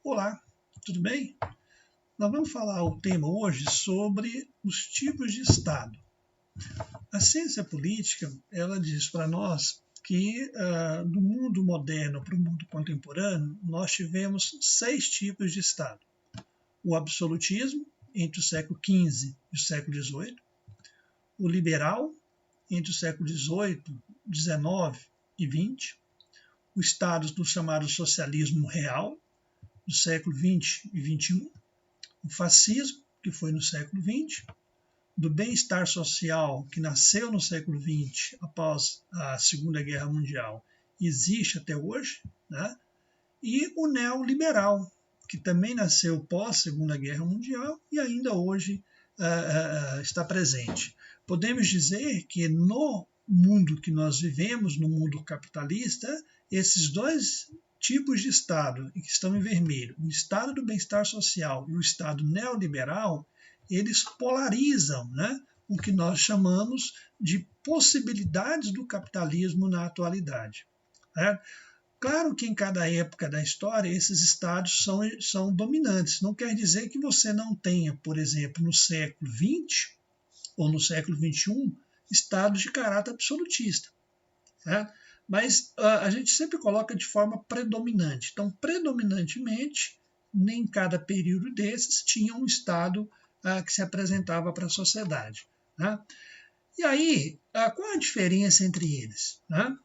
Olá, tudo bem? Nós vamos falar o tema hoje sobre os tipos de Estado. A ciência política, ela diz para nós que do mundo moderno para o mundo contemporâneo, nós tivemos 6 tipos de Estado. O absolutismo, entre o século XV e o século XVIII. O liberal, entre o século XVIII, XIX e XX. O Estado do chamado socialismo real, do século XX e XXI, o fascismo, que foi no século XX, do bem-estar social, que nasceu no século XX, após a Segunda Guerra Mundial, existe até hoje, né? E o neoliberal, que também nasceu pós-Segunda Guerra Mundial e ainda hoje está presente. Podemos dizer que no mundo que nós vivemos, no mundo capitalista, esses dois tipos de Estado que estão em vermelho, o Estado do bem-estar social e o Estado neoliberal, eles polarizam, né, o que nós chamamos de possibilidades do capitalismo na atualidade. Né? Claro que em cada época da história esses estados são dominantes. Não quer dizer que você não tenha, por exemplo, no século XX ou no século XXI, estados de caráter absolutista. Certo? Mas a gente sempre coloca de forma predominante. Então, predominantemente, em cada período desses, tinha um Estado que se apresentava para a sociedade. Né? E aí, qual a diferença entre eles? Né?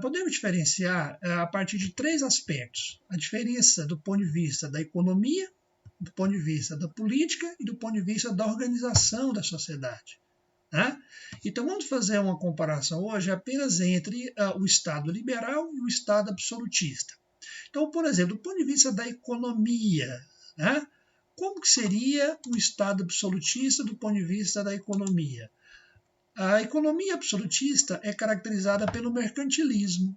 Podemos diferenciar a partir de 3 aspectos. A diferença do ponto de vista da economia, do ponto de vista da política e do ponto de vista da organização da sociedade. Né? Então vamos fazer uma comparação hoje apenas entre o Estado liberal e o Estado absolutista. Então, por exemplo, do ponto de vista da economia, né? Como que seria o Estado absolutista do ponto de vista da economia? A economia absolutista é caracterizada pelo mercantilismo.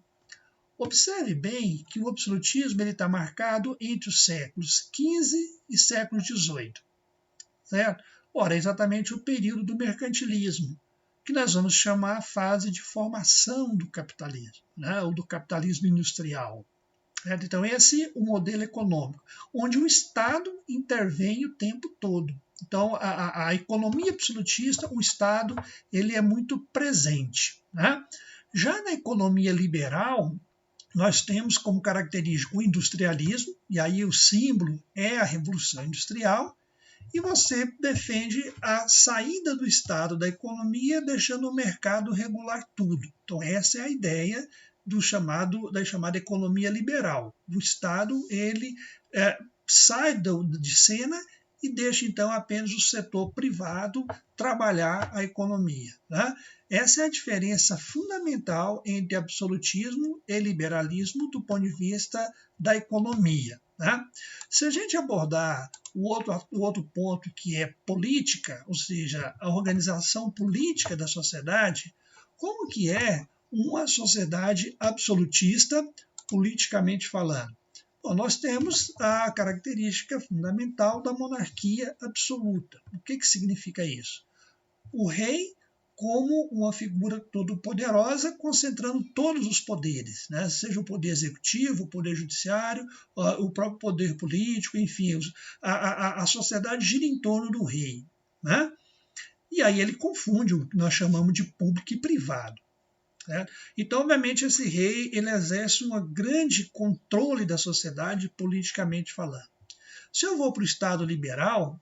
Observe bem que o absolutismo está marcado entre os séculos XV e século XVIII. Certo? Ora, é exatamente o período do mercantilismo, que nós vamos chamar a fase de formação do capitalismo, né? Ou do capitalismo industrial. Certo? Então, esse é o modelo econômico, onde o Estado intervém o tempo todo. Então, a economia absolutista, o Estado, ele é muito presente. Né? Já na economia liberal, nós temos como característica o industrialismo, e aí o símbolo é a Revolução Industrial, e você defende a saída do Estado da economia, deixando o mercado regular tudo. Então, essa é a ideia da chamada economia liberal. O Estado ele sai de cena e deixa, então, apenas o setor privado trabalhar a economia. Né? Essa é a diferença fundamental entre absolutismo e liberalismo do ponto de vista da economia. Né? Se a gente abordar o outro ponto, que é política, ou seja, a organização política da sociedade, como que é uma sociedade absolutista, politicamente falando? Bom, nós temos a característica fundamental da monarquia absoluta. O que significa isso? O rei como uma figura todo-poderosa, concentrando todos os poderes, né? Seja o poder executivo, o poder judiciário, o próprio poder político, enfim, a sociedade gira em torno do rei. Né? E aí ele confunde o que nós chamamos de público e privado. Certo? Então, obviamente, esse rei ele exerce um grande controle da sociedade politicamente falando. Se eu vou para o Estado liberal,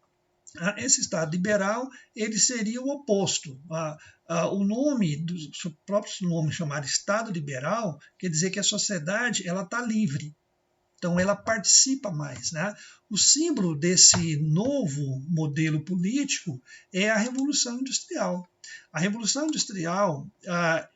esse Estado liberal ele seria o oposto. O nome, do próprio nome chamado Estado liberal, quer dizer que a sociedade está livre. Então ela participa mais. Né? O símbolo desse novo modelo político é a Revolução Industrial. A Revolução Industrial,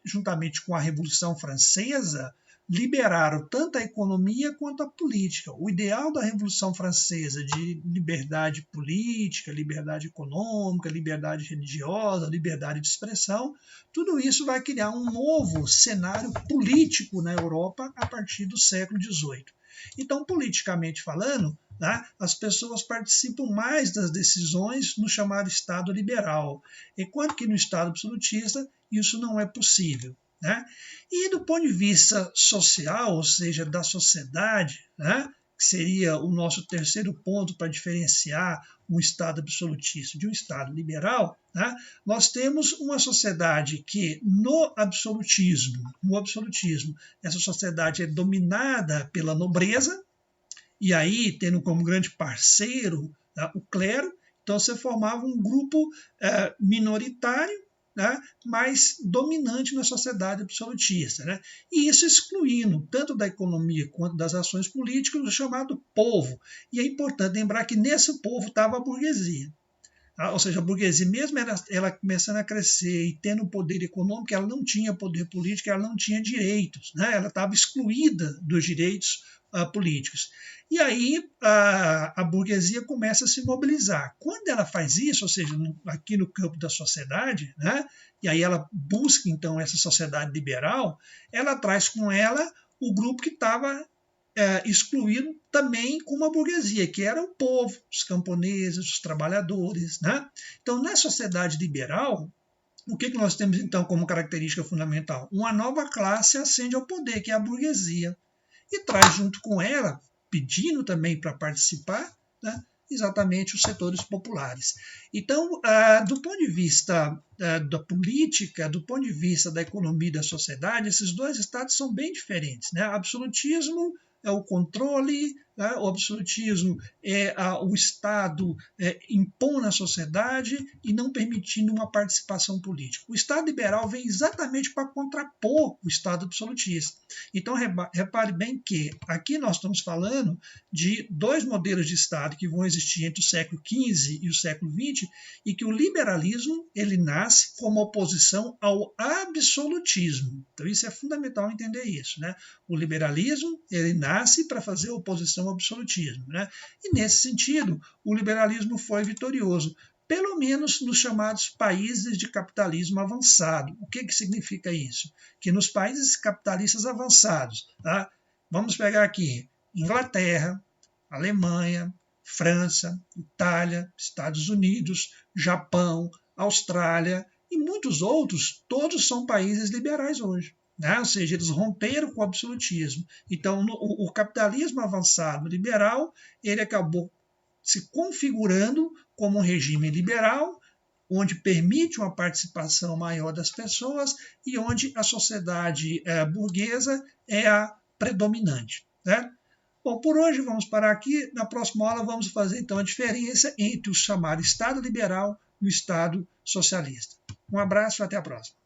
juntamente com a Revolução Francesa, liberaram tanto a economia quanto a política. O ideal da Revolução Francesa de liberdade política, liberdade econômica, liberdade religiosa, liberdade de expressão, tudo isso vai criar um novo cenário político na Europa a partir do século XVIII. Então, politicamente falando, né, as pessoas participam mais das decisões no chamado Estado liberal, enquanto que no Estado absolutista isso não é possível. Né? E do ponto de vista social, ou seja, da sociedade, né, que seria o nosso terceiro ponto para diferenciar um Estado absolutista de um Estado liberal, né, nós temos uma sociedade que, no absolutismo, essa sociedade é dominada pela nobreza, e aí tendo como grande parceiro, né, o clero. Então você formava um grupo minoritário, né, mais dominante na sociedade absolutista, né? E isso excluindo tanto da economia quanto das ações políticas o chamado povo. E é importante lembrar que nesse povo estava a burguesia. Ou seja, a burguesia, mesmo ela começando a crescer e tendo poder econômico, ela não tinha poder político, ela não tinha direitos, né? Ela estava excluída dos direitos políticos. E aí a burguesia começa a se mobilizar. Quando ela faz isso, ou seja, aqui no campo da sociedade, né? E aí ela busca então essa sociedade liberal, ela traz com ela o grupo que estava excluído também com a burguesia, que era o povo, os camponeses, os trabalhadores, né? Então, na sociedade liberal, o que nós temos então como característica fundamental? Uma nova classe ascende ao poder, que é a burguesia, e traz junto com ela, pedindo também para participar, né, exatamente os setores populares. Então, do ponto de vista da política, do ponto de vista da economia e da sociedade, esses dois estados são bem diferentes, né? Absolutismo é o controle, né? O absolutismo é o Estado impor na sociedade e não permitindo uma participação política. O Estado liberal vem exatamente para contrapor o Estado absolutista. Então, repare bem que aqui nós estamos falando de dois modelos de Estado que vão existir entre o século XV e o século XX, e que o liberalismo ele nasce como oposição ao absolutismo. Então, isso é fundamental entender isso, né? O liberalismo ele nasce para fazer oposição ao absolutismo, né? E nesse sentido, o liberalismo foi vitorioso, pelo menos nos chamados países de capitalismo avançado. O que significa isso? Que nos países capitalistas avançados, tá? Vamos pegar aqui Inglaterra, Alemanha, França, Itália, Estados Unidos, Japão, Austrália e muitos outros, todos são países liberais hoje. Né? Ou seja, eles romperam com o absolutismo. Então, o capitalismo avançado liberal, ele acabou se configurando como um regime liberal, onde permite uma participação maior das pessoas e onde a sociedade burguesa é a predominante. Né? Bom, por hoje vamos parar aqui. Na próxima aula vamos fazer então a diferença entre o chamado Estado liberal e o Estado socialista. Um abraço e até a próxima.